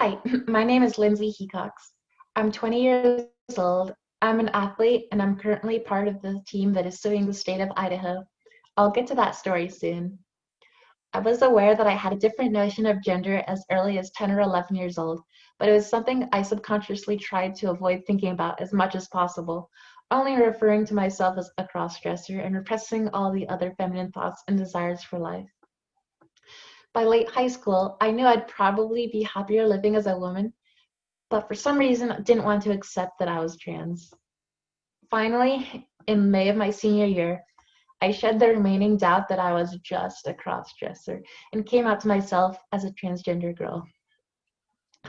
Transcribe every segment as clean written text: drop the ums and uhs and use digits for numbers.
Hi, my name is Lindsay Hecox. I'm 20 years old. I'm an athlete and I'm currently part of the team that is suing the state of Idaho. I'll get to that story soon. I was aware that I had a different notion of gender as early as 10 or 11 years old, but it was something I subconsciously tried to avoid thinking about as much as possible, only referring to myself as a cross-dresser and repressing all the other feminine thoughts and desires for life. By late high school, I knew I'd probably be happier living as a woman, but for some reason I didn't want to accept that I was trans. Finally, in May of my senior year, I shed the remaining doubt that I was just a cross-dresser and came out to myself as a transgender girl.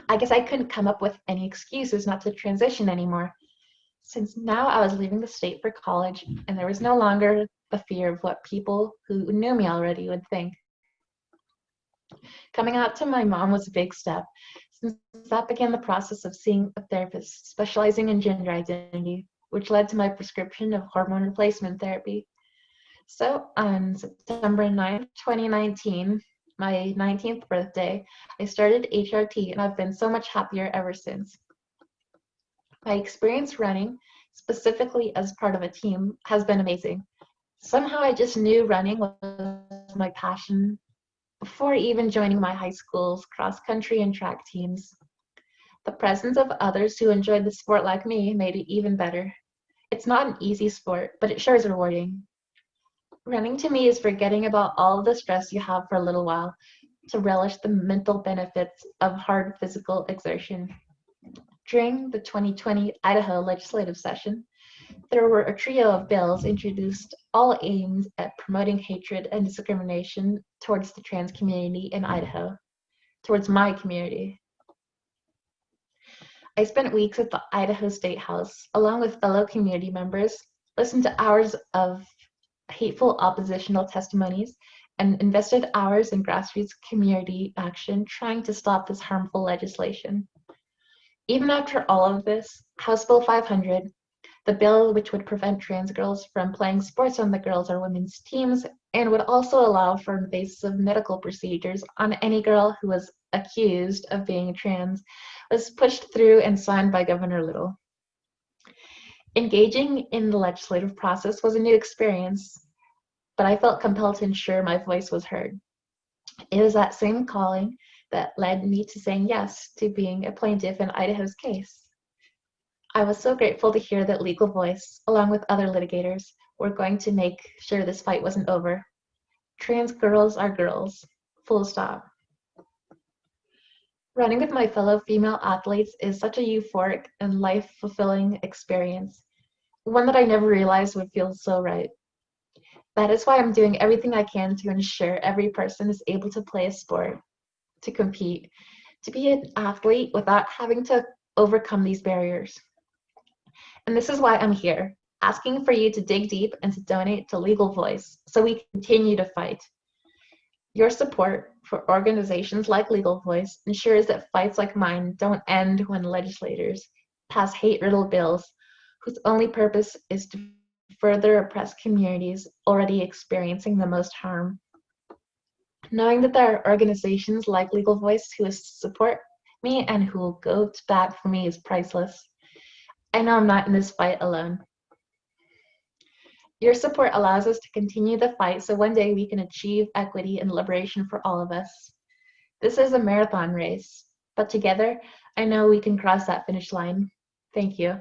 I guess I couldn't come up with any excuses not to transition anymore, since now I was leaving the state for college and there was no longer the fear of what people who knew me already would think. Coming out to my mom was a big step, since that began the process of seeing a therapist specializing in gender identity, which led to my prescription of hormone replacement therapy. So on September 9th, 2019, my 19th birthday, I started HRT and I've been so much happier ever since. My experience running, specifically as part of a team, has been amazing. Somehow I just knew running was my passion before even joining my high school's cross-country and track teams. The presence of others who enjoyed the sport like me made it even better. It's not an easy sport, but it sure is rewarding. Running to me is forgetting about all the stress you have for a little while to relish the mental benefits of hard physical exertion. During the 2020 Idaho legislative session, there were a trio of bills introduced, all aimed at promoting hatred and discrimination towards the trans community in Idaho, towards my community. I spent weeks at the Idaho State House, along with fellow community members, listened to hours of hateful oppositional testimonies, and invested hours in grassroots community action trying to stop this harmful legislation. Even after all of this, House Bill 500, the bill which would prevent trans girls from playing sports on the girls' or women's teams and would also allow for invasive medical procedures on any girl who was accused of being trans, was pushed through and signed by Governor Little. Engaging in the legislative process was a new experience, but I felt compelled to ensure my voice was heard. It was that same calling that led me to saying yes to being a plaintiff in Idaho's case. I was so grateful to hear that Legal Voice, along with other litigators, were going to make sure this fight wasn't over. Trans girls are girls, full stop. Running with my fellow female athletes is such a euphoric and life-fulfilling experience, one that I never realized would feel so right. That is why I'm doing everything I can to ensure every person is able to play a sport, to compete, to be an athlete without having to overcome these barriers. And this is why I'm here, asking for you to dig deep and to donate to Legal Voice so we continue to fight. Your support for organizations like Legal Voice ensures that fights like mine don't end when legislators pass hate-riddled bills whose only purpose is to further oppress communities already experiencing the most harm. Knowing that there are organizations like Legal Voice who support me and who will go to bat for me is priceless. I know I'm not in this fight alone. Your support allows us to continue the fight so one day we can achieve equity and liberation for all of us. This is a marathon race, but together, I know we can cross that finish line. Thank you.